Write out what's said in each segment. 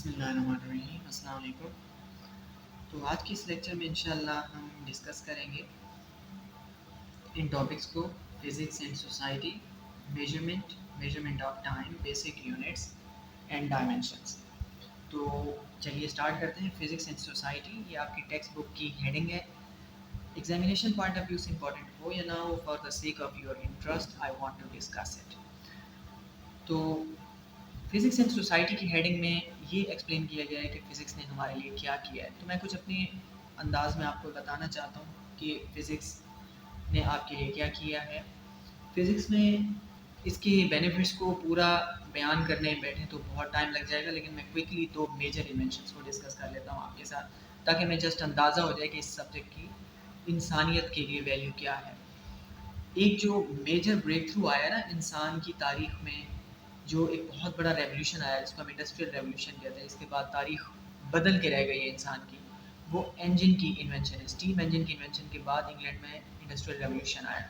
बिस्मिल्लाहिर्रहमानिर्रहीम, अस्सलाम वालेकुम। तो आज के इस लेक्चर में इंशाल्लाह हम डिस्कस करेंगे इन टॉपिक्स को: physics and society, measurement, measurement of time, basic units and dimensions. तो चलिए स्टार्ट करते हैं। फिज़िक्स एंड सोसाइटी, ये आपकी टेक्स्ट बुक की हेडिंग है। एग्जामिनेशन पॉइंट ऑफ व्यू से इंपॉर्टेंट हो या ना हो, for the sake of your interest I want to discuss it. तो फिज़िक्स एंड सोसाइटी की हेडिंग में ये एक्सप्लेन किया गया है कि फ़िज़िक्स ने हमारे लिए क्या किया है। तो मैं कुछ अपने अंदाज़ में आपको बताना चाहता हूँ कि फ़िज़िक्स ने आपके लिए क्या किया है। फ़िज़िक्स में इसके बेनिफिट्स को पूरा बयान करने बैठे तो बहुत टाइम लग जाएगा, लेकिन मैं क्विकली दो मेजर इन्वेंशंस को डिस्कस कर लेता हूँ आपके साथ, ताकि मैं जस्ट अंदाज़ा हो जाए कि इस सब्जेक्ट की इंसानियत के लिए वैल्यू क्या है। एक जो मेजर ब्रेक थ्रू आया ना इंसान की तारीख में, जो एक बहुत बड़ा रेवोल्यूशन आया जिसको हम इंडस्ट्रियल रेवोल्यूशन कहते हैं, इसके बाद तारीख बदल के रह गई है इंसान की, वो इंजन की इन्वेंशन है। स्टीम इंजन की इन्वेंशन के बाद इंग्लैंड में इंडस्ट्रियल रेवोल्यूशन आया।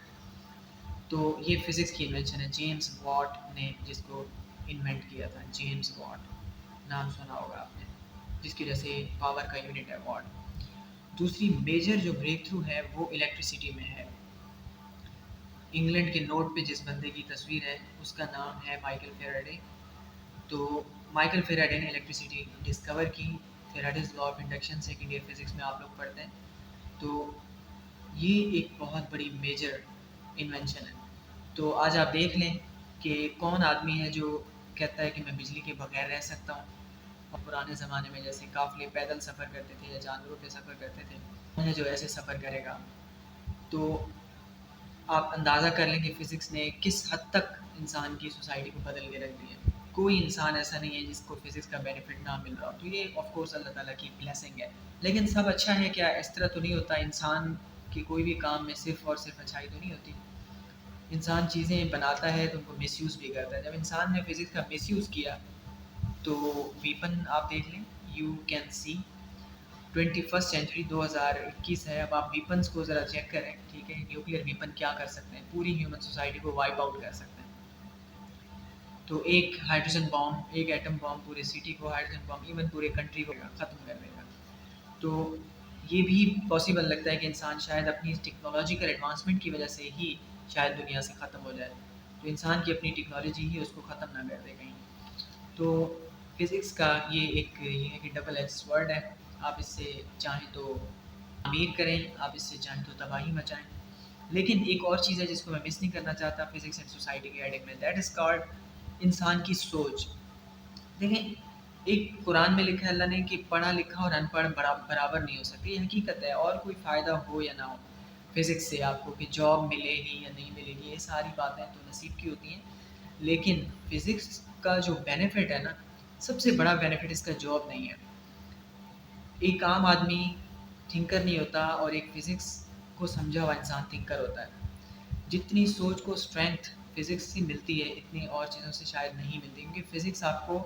तो ये फिज़िक्स की इन्वेंशन है, जेम्स वॉट ने जिसको इन्वेंट किया था। जेम्स वॉट नाम सुना होगा आपने, जिसकी वजह से पावर का यूनिट है वॉट। दूसरी मेजर जो ब्रेक थ्रू है वो इलेक्ट्रिसिटी में है। इंग्लैंड के नोट पे जिस बंदे की तस्वीर है उसका नाम है माइकल फेराडे। तो माइकल फेराडे ने इलेक्ट्रिसिटी डिस्कवर की। Faraday's law of induction second year physics में आप लोग पढ़ते हैं। तो ये एक बहुत बड़ी मेजर इन्वेंशन है। तो आज आप देख लें कि कौन आदमी है जो कहता है कि मैं बिजली के बगैर रह सकता हूँ। और पुराने ज़माने में जैसे काफ़िले पैदल सफ़र करते थे या जानवरों पे सफ़र करते थे, उन्हें जो ऐसे सफ़र करेगा। तो आप अंदाज़ा कर लें कि फ़िज़िक्स ने किस हद तक इंसान की सोसाइटी को बदल के रख दिया। कोई इंसान ऐसा नहीं है जिसको फ़िज़िक्स का बेनिफिट ना मिल रहा हो। तो ये ऑफ कोर्स अल्लाह ताला की ब्लेसिंग है। लेकिन सब अच्छा है क्या? इस तरह तो नहीं होता। इंसान की कोई भी काम में सिर्फ़ और सिर्फ़ अच्छाई तो नहीं होती। इंसान चीज़ें बनाता है तो उनको मिसयूज़ भी करता है। जब इंसान ने फ़िज़िक्स का मिसयूज़ किया तो वेपन आप देख लें, you can see 21st century 2021 है। अब आप वेपन्स को ज़रा चेक करें, ठीक है? न्यूक्लियर वेपन क्या कर सकते हैं, पूरी ह्यूमन सोसाइटी को वाइप आउट कर सकते हैं। तो एक हाइड्रोजन बॉम्ब, एक एटम बॉम्ब पूरे सिटी को, हाइड्रोजन बॉम्ब इवन पूरे कंट्री को ख़त्म कर देगा। तो ये भी पॉसिबल लगता है कि इंसान शायद अपनी टेक्नोलॉजिकल एडवांसमेंट की वजह से ही शायद दुनिया से ख़त्म हो जाए। तो इंसान की अपनी टेक्नोलॉजी ही उसको ख़त्म ना कर दे कहीं। तो फिज़िक्स का ये है कि डबल एज वर्ड है। आप इससे चाहें तो अमीर करें, आप इससे चाहें तो तबाही मचाएं। लेकिन एक और चीज़ है जिसको मैं मिस नहीं करना चाहता फिज़िक्स एंड सोसाइटी के हेडिंग में, दैट इज़ कॉल्ड इंसान की सोच। देखें, एक कुरान में लिखा है अल्लाह ने कि पढ़ा लिखा और अनपढ़ बराबर नहीं हो सकती। ये हकीकत है। और कोई फ़ायदा हो या ना हो फिज़िक्स से आपको, कि जॉब मिलेगी या नहीं मिलेगी, ये सारी बातें तो नसीब की होती हैं। लेकिन फ़िज़िक्स का जो बेनिफिट है ना, सबसे बड़ा बेनिफिट इसका जॉब नहीं है। एक आम आदमी थिंकर नहीं होता और एक फ़िज़िक्स को समझा हुआ इंसान थिंकर होता है। जितनी सोच को स्ट्रेंथ फ़िज़िक्स से मिलती है, इतनी और चीज़ों से शायद नहीं मिलती, क्योंकि फ़िज़िक्स आपको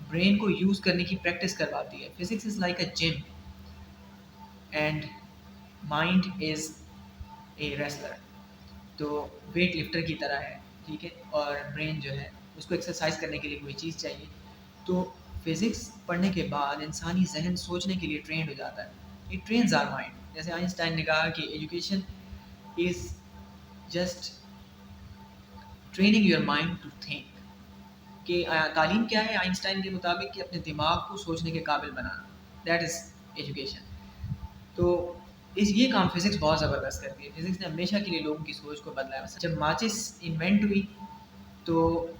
ब्रेन को यूज़ करने की प्रैक्टिस करवाती है। Physics is like a gym and mind is a wrestler. तो वेट लिफ्टर की तरह है, ठीक है? और ब्रेन जो है उसको एक्सरसाइज करने के लिए कोई चीज़ चाहिए। तो फिज़िक्स पढ़ने के बाद इंसानी जहन सोचने के लिए ट्रेंड हो जाता है। It trains our mind. जैसे आइंस्टाइन ने कहा कि education is just training your mind to think. कि तालीम क्या है आइंस्टाइन के मुताबिक, कि अपने दिमाग को सोचने के काबिल बनाना, दैट इज़ एजुकेशन। तो इस ये काम फिज़िक्स बहुत ज़बरदस्त करती है। फिज़िक्स ने हमेशा के लिए लोगों की सोच को बदला है। जब माचिस इन्वेंट हुई तो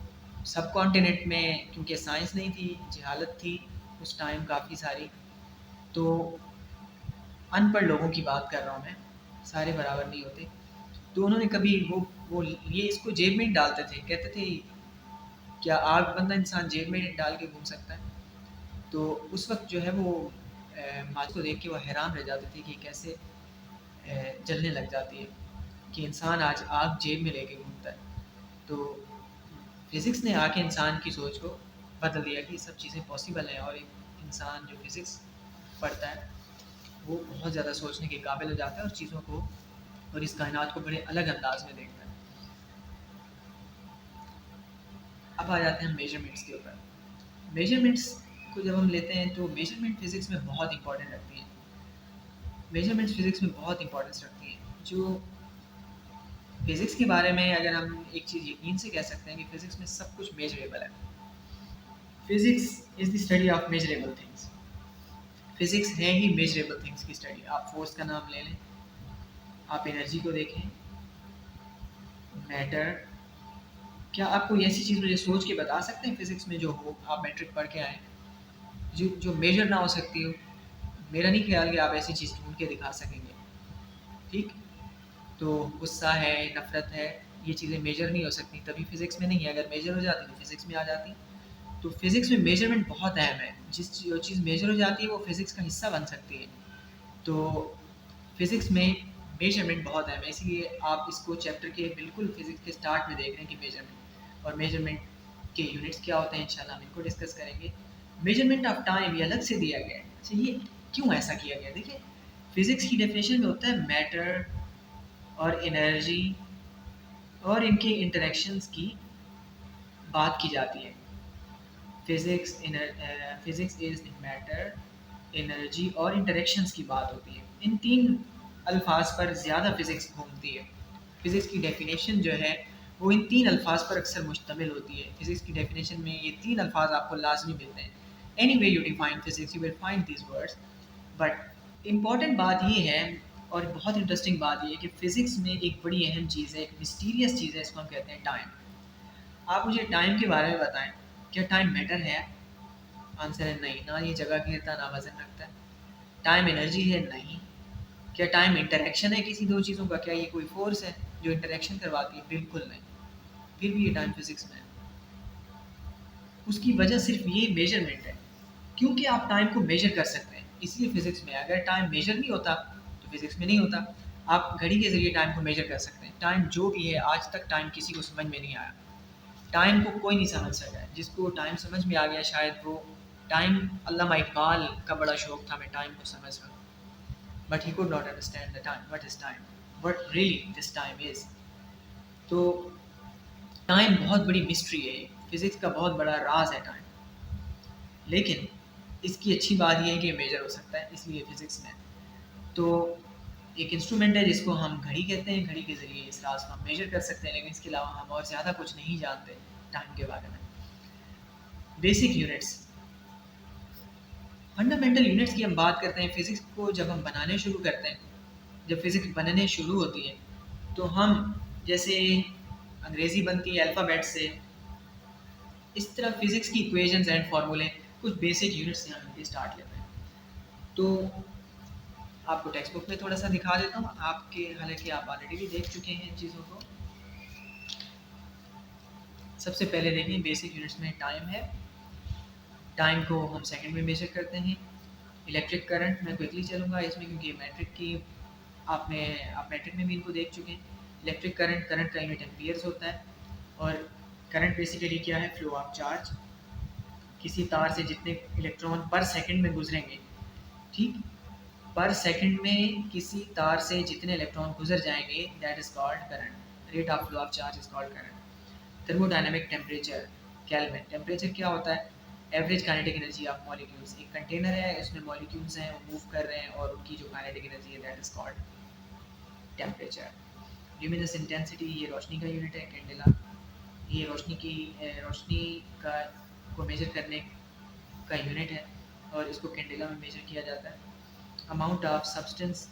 सब कॉन्टिनेंट में, क्योंकि साइंस नहीं थी, जहालत थी उस टाइम काफ़ी सारी, तो अनपढ़ लोगों की बात कर रहा हूँ मैं, सारे बराबर नहीं होते। तो उन्होंने कभी वो ये इसको जेब में ही डालते थे, कहते थे क्या आग बंदा इंसान जेब में डाल के घूम सकता है? तो उस वक़्त जो है वो माचिस को देख के वो हैरान रह जाते थे कि कैसे जलने लग जाती है, कि इंसान आज आग जेब में लेके घूमता है। तो फिज़िक्स ने आके इंसान की सोच को बदल दिया कि ये सब चीज़ें पॉसिबल हैं, और एक इंसान जो फिज़िक्स पढ़ता है वो बहुत ज़्यादा सोचने के काबिल हो जाता है और चीज़ों को और इस कायनात को बड़े अलग अंदाज में देखता है। अब आ जाते हैं मेजरमेंट्स के ऊपर। मेजरमेंट्स को जब हम लेते हैं तो मेजरमेंट फिज़िक्स में बहुत इंपॉर्टेंट रखती है। मेजरमेंट फिज़िक्स में बहुत इंपॉर्टेंस रखती है। जो फिज़िक्स के बारे में अगर हम एक चीज़ यकीन से कह सकते हैं कि फ़िज़िक्स में सब कुछ मेजरेबल है। Physics is the study of measurable things. Physics है ही मेजरेबल थिंग्स की स्टडी। आप फोर्स का नाम ले लें, आप एनर्जी को देखें, मैटर। क्या आप कोई ऐसी चीज़ मुझे सोच के बता सकते हैं फिज़िक्स में जो हो, आप मैट्रिक पढ़ के आए, जो जो मेजर ना हो सकती हो? मेरा नहीं ख्याल कि आप ऐसी चीज़ ढूँढ के दिखा सकेंगे, ठीक? तो गुस्सा है, नफ़रत है, ये चीज़ें मेजर नहीं हो सकती, तभी फिज़िक्स में नहीं है। अगर मेजर हो जाती तो फिज़िक्स में आ जाती। तो फिज़िक्स में मेजरमेंट बहुत अहम है। जो चीज़ मेजर हो जाती है वो फिज़िक्स का हिस्सा बन सकती है। तो फिज़िक्स में मेजरमेंट बहुत अहम है, इसलिए आप इसको चैप्टर के बिल्कुल फिज़िक्स के स्टार्ट में देख रहे हैं कि मेजरमेंट और मेजरमेंट के यूनिट्स क्या होते हैं। इंशाल्लाह हम इनको डिस्कस करेंगे। मेजरमेंट ऑफ टाइम ये अलग से दिया गया है। अच्छा, ये क्यों ऐसा किया गया? देखिए, फिज़िक्स की डेफिनेशन में होता है मैटर और एनर्जी और इनके इंटरेक्शंस की बात की जाती है। फिज़िक्स इज़ मैटर, एनर्जी और इंटरेक्शंस की बात होती है। इन तीन अल्फाज पर ज़्यादा फ़िज़िक्स घूमती है। फ़िज़िक्स की डेफिनेशन जो है वो इन तीन अल्फाज पर अक्सर मुश्तमिल होती है। फ़िज़िक्स की डेफिनेशन में ये तीन अल्फाज आपको लाजमी मिलते हैं। Any way you define physics you will find this words. But important बात ये है और बहुत इंटरेस्टिंग बात ये है कि फ़िज़िक्स में एक बड़ी अहम चीज़ है, एक मिस्टीरियस चीज़ है, इसको हम कहते हैं टाइम। आप मुझे टाइम के बारे में बताएं, क्या टाइम मैटर है? आंसर है नहीं। ना ये जगह घेरता ना वजन रखता है। टाइम एनर्जी है? नहीं। क्या टाइम इंटरेक्शन है किसी दो चीज़ों का? क्या ये कोई फोर्स है जो इंटरेक्शन करवाती है? बिल्कुल नहीं। फिर भी ये टाइम फिजिक्स में है। उसकी वजह सिर्फ ये मेजरमेंट है, क्योंकि आप टाइम को मेजर कर सकते हैं इसलिए फिजिक्स में। अगर टाइम मेजर नहीं होता तो फिजिक्स में नहीं होता। आप घड़ी के ज़रिए टाइम को मेजर कर सकते हैं। टाइम जो भी है, आज तक टाइम किसी को समझ में नहीं आया। टाइम को कोई नहीं समझ सका है। जिसको टाइम समझ में आ गया शायद वो टाइम, अल्लामा इकबाल का बड़ा शौक था मैं टाइम को समझ सकूं, but he could not understand the time, what is time, what really this time is. तो टाइम बहुत बड़ी मिस्ट्री है, फिजिक्स का बहुत बड़ा राज है टाइम। लेकिन इसकी अच्छी बात यह है कि मेजर हो सकता है, इसलिए फिजिक्स में। तो एक इंस्ट्रूमेंट है जिसको हम घड़ी कहते हैं, घड़ी के ज़रिए इस राज को हम मेजर कर सकते हैं, लेकिन इसके अलावा हम और ज़्यादा कुछ नहीं जानते टाइम के बारे में। बेसिक यूनिट्स, फंडामेंटल यूनिट्स की हम बात करते हैं। फिज़िक्स को जब हम बनाने शुरू करते हैं, जब फिज़िक्स बनने शुरू होती है तो हम, जैसे अंग्रेज़ी बनती है अल्फ़ाबेट से, इस तरह फिज़िक्स की इक्वेशंस एंड फार्मूले कुछ बेसिक यूनिट्स से हम इनके स्टार्ट लेते हैं। तो आपको टेक्स्ट बुक में थोड़ा सा दिखा देता हूँ आपके, हालांकि आप ऑलरेडी भी देख चुके हैं इन चीज़ों को। सबसे पहले देखें बेसिक यूनिट्स में टाइम है। टाइम को हम सेकंड में मेजर करते हैं। इलेक्ट्रिक करंट, मैं क्विकली चलूँगा इसमें क्योंकि मैट्रिक की आप मैट्रिक में भी इनको देख चुके हैं। इलेक्ट्रिक करंट, करंट का यूनिट एम्पियर्स होता है। और करंट बेसिकली क्या है? Flow of charge. किसी तार से जितने इलेक्ट्रॉन पर सेकंड में गुजरेंगे, ठीक, पर सेकंड में किसी तार से जितने इलेक्ट्रॉन गुजर जाएंगे, that is called current. Rate of flow of charge is called current. Thermodynamic temperature, kelvin. Temperature क्या होता है? Average kinetic energy of molecules. एक कंटेनर है, इसमें मॉलिक्यूल्स हैं, वो मूव कर रहे हैं और उनकी जो काइनेटिक एनर्जी है that is called temperature. Luminous intensity, ये रोशनी का यूनिट है, कैंडेला। ये रोशनी का को मेजर करने का यूनिट है और इसको कैंडेला में मेजर किया जाता है। अमाउंट ऑफ सब्सटेंस,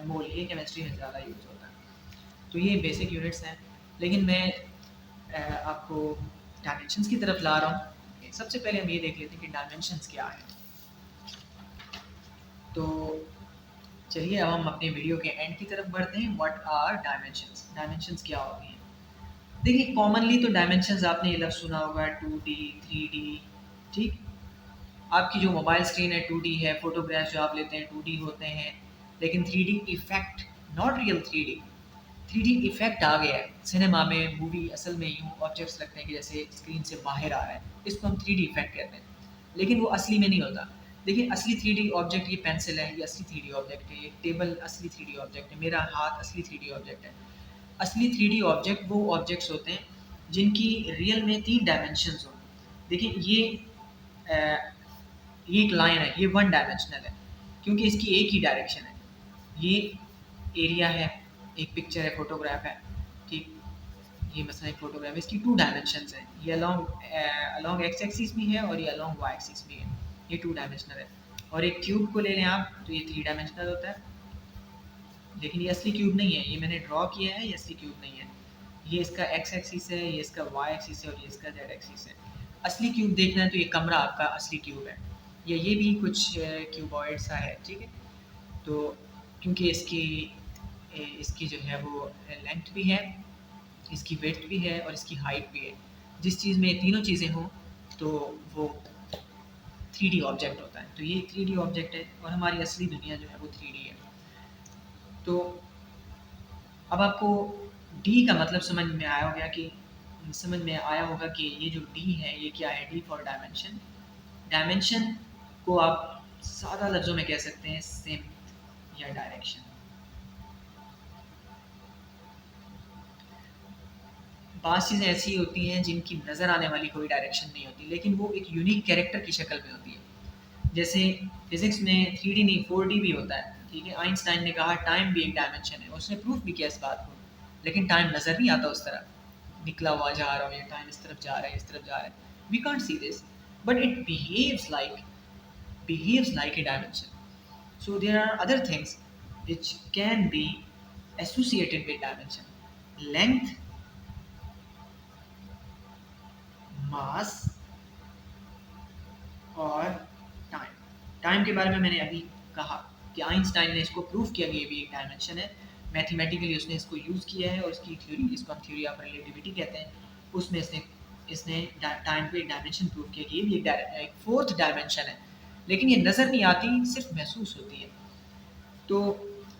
मोल, ये केमिस्ट्री में ज़्यादा यूज़ होता है। तो ये बेसिक यूनिट्स हैं, लेकिन मैं आपको डायमेंशंस की तरफ ला रहा हूँ। सबसे पहले हम ये देख लेते हैं कि डायमेंशंस क्या है। तो चलिए अब हम अपने वीडियो के एंड की तरफ बढ़ते हैं। What are dimensions? डायमेंशंस क्या होती हैं? देखिए, कॉमनली तो डायमेंशंस आपने ये लफ्ज़ सुना होगा, 2D, 3D, ठीक। आपकी जो मोबाइल स्क्रीन है 2D है, फोटोग्राफ्स जो आप लेते हैं 2D होते हैं, लेकिन 3D effect, not real 3D। 3D effect आ गया है सिनेमा में। मूवी असल में यूँ ऑब्जेक्ट्स लगते हैं कि जैसे स्क्रीन से बाहर आ रहा है, इसको हम 3D इफेक्ट कहते हैं, लेकिन वो असली में नहीं होता। देखिए, असली 3D ऑब्जेक्ट, ये पेंसिल है, ये असली 3D ऑब्जेक्ट है। ये टेबल असली 3D ऑब्जेक्ट है। मेरा हाथ असली 3D ऑब्जेक्ट है। असली 3D ऑब्जेक्ट वो ऑब्जेक्ट्स होते हैं जिनकी रियल में 3 डायमेंशंस हों। देखिए, ये ये एक लाइन है, ये वन डायमेंशनल है क्योंकि इसकी एक ही डायरेक्शन है। ये एरिया है, एक पिक्चर है, फोटोग्राफ है, ठीक। ये मसला एक फोटोग्राफ है, इसकी टू डायमेंशंस है, ये अलॉन्ग एक्स एक्सिस भी है और ये अलॉन्ग वाई एक्सिस भी है, ये टू डायमेंशनल है। और एक क्यूब को ले लें आप तो ये थ्री डायमेंशनल होता है, लेकिन ये असली क्यूब नहीं है, ये मैंने ड्रॉ किया है, ये असली क्यूब नहीं है। ये इसका एक्स एक्सिस है, ये इसका वाई एक्सिस है और ये इसका जेड एक्सिस है। असली क्यूब देखना है तो ये कमरा आपका असली क्यूब है, या ये भी कुछ क्यूबॉइड सा है, ठीक है। तो क्योंकि इसकी जो है वो लेंथ भी है, इसकी वेथ भी है और इसकी हाइट भी है। जिस चीज़ में ये तीनों चीज़ें हों तो वो थ्री डी ऑब्जेक्ट होता है। तो ये थ्री डी ऑब्जेक्ट है और हमारी असली दुनिया जो है वो थ्री डी है। तो अब आपको डी का मतलब समझ में आया होगा कि ये जो डी है ये क्या है। D for dimension. डायमेंशन को आप सादा लफ्ज़ों में कह सकते हैं सेम या डायरेक्शन। बात चीज़ें ऐसी होती हैं जिनकी नज़र आने वाली कोई डायरेक्शन नहीं होती, लेकिन वो एक यूनिक कैरेक्टर की शक्ल में होती है। जैसे फिजिक्स में थ्री डी नहीं फोर डी भी होता है, ठीक है। आइंस्टाइन ने कहा टाइम भी एक डायमेंशन है, उसने प्रूफ भी किया इस बात को, लेकिन टाइम नज़र नहीं आता उस तरह निकला हुआ जा रहा है, टाइम इस तरफ जा रहा है, इस तरफ जा रहा है, we can't see this, but it behaves like a dimension. So there are other things which can be associated with dimension. Length, mass और टाइम। टाइम के बारे में मैंने अभी कहा कि आइंस्टाइन ने इसको प्रूव किया कि ये भी एक डायमेंशन है। मैथमेटिकली उसने इसको यूज़ किया है और उसकी थ्योरी, जिसको हम थ्योरी ऑफ रिलेटिविटी कहते हैं, उसमें इसने टाइम को एक डायमेंशन प्रूव किया कि ये भी एक फोर्थ डायमेंशन है, लेकिन ये नज़र नहीं आती, सिर्फ महसूस होती है। तो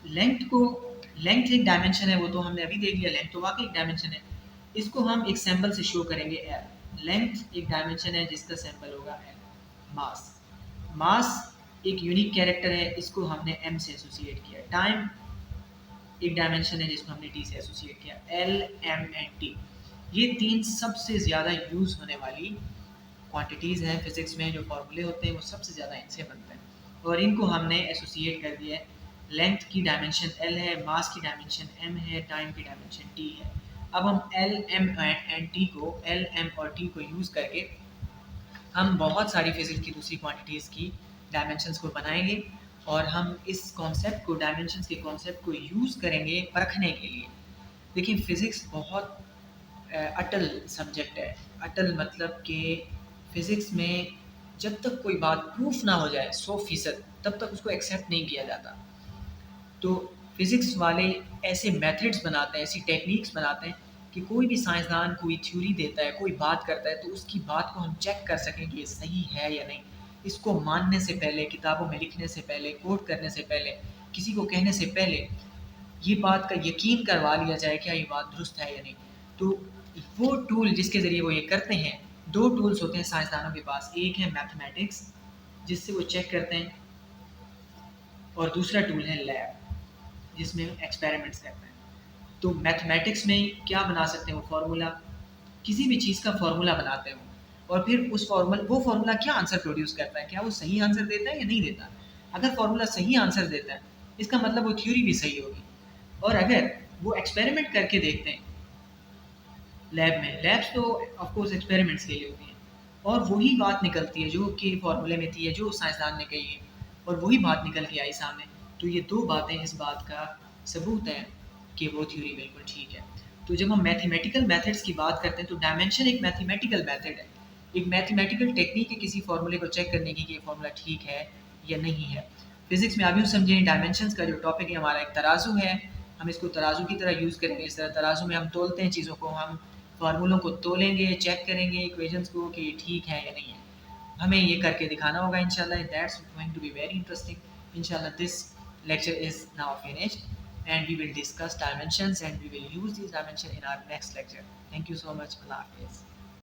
लेंथ एक डायमेंशन है, वो तो हमने अभी देख लिया, लेंथ तो वाकई एक डायमेंशन है। इसको हम एक सिंबल से शो करेंगे एल। लेंथ एक डायमेंशन है जिसका सिंबल होगा एल। मास एक यूनिक कैरेक्टर है, इसको हमने एम से एसोसिएट किया। टाइम एक डायमेंशन है जिसको हमने टी से एसोसिएट किया। एल, एम एंड टी, ये तीन सबसे ज़्यादा यूज़ होने वाली क्वांटिटीज़ हैं फिज़िक्स में। जो फार्मूले होते हैं वो सबसे ज़्यादा इनसे बनते हैं और इनको हमने एसोसिएट कर दिया है। लेंथ की डायमेंशन एल है, मास की डायमेंशन एम है, टाइम की डायमेंशन टी है। अब हम एल, एम एंड टी को, एल, एम और टी को यूज़ करके हम बहुत सारी फिज़िक्स की दूसरी क्वांटिटीज़ की डायमेंशंस को बनाएंगे और हम इस कॉन्सेप्ट को, डायमेंशंस के कॉन्सेप्ट को यूज़ करेंगे परखने के लिए। देखिए फ़िज़िक्स बहुत अटल सब्जेक्ट है। अटल मतलब कि फ़िज़िक्स में जब तक कोई बात प्रूफ ना हो जाए 100%, तब तक उसको एक्सेप्ट नहीं किया जाता। तो फिज़िक्स वाले ऐसे मेथड्स बनाते हैं, ऐसी टेक्निक्स बनाते हैं कि कोई भी साइंसदान कोई थ्योरी देता है, कोई बात करता है, तो उसकी बात को हम चेक कर सकें कि ये सही है या नहीं। इसको मानने से पहले, किताबों में लिखने से पहले, कोट करने से पहले, किसी को कहने से पहले ये बात का यकीन करवा लिया जाए क्या ये बात दुरुस्त है या नहीं। तो वो टूल जिसके ज़रिए वो ये करते हैं, दो टूल्स होते हैं साइंसदानों के पास। एक है मैथमेटिक्स जिससे वो चेक करते हैं, और दूसरा टूल है लैब जिसमें एक्सपेरिमेंट्स करते हैं। तो मैथमेटिक्स में क्या बना सकते हैं वो फार्मूला, किसी भी चीज़ का फार्मूला बनाते हैं और फिर वो फार्मूला क्या आंसर प्रोड्यूस करता है, क्या वो सही आंसर देता है या नहीं देता। अगर फार्मूला सही आंसर देता है इसका मतलब वो थ्योरी भी सही होगी। और अगर वो एक्सपेरिमेंट करके देखते हैं लैब में, लैब्स तो ऑफ कोर्स एक्सपेरिमेंट्स के लिए होती हैं, और वही बात निकलती है जो कि फार्मूले में थी, है जो साइंसदान ने कही है, और वही बात निकल के आई सामने, तो ये दो बातें इस बात का सबूत है कि वो थ्योरी बिल्कुल ठीक है। तो जब हम मैथमेटिकल मेथड्स की बात करते हैं तो डायमेंशन एक मैथमेटिकल मेथड है, एक मैथमेटिकल टेक्निक है किसी फार्मूले को चेक करने की कि ये फार्मूला ठीक है या नहीं है। फिजिक्स में आप यूँ समझें, डायमेंशंस का जो टॉपिक है हमारा एक तराजू है, हम इसको तराजू की तरह यूज़ करेंगे। इस तरह तराजू में हम तोलते हैं चीज़ों को, हम फार्मूलों को तोलेंगे, चेक करेंगे इक्वेशंस को कि ये ठीक है या नहीं है। हमें ये करके दिखाना होगा इंशाल्लाह। That's going to be very interesting. इंशाल्लाह this lecture is now finished and we will discuss dimensions and we will use these dimensions in our next lecture. Thank you so much. Allah Hafiz.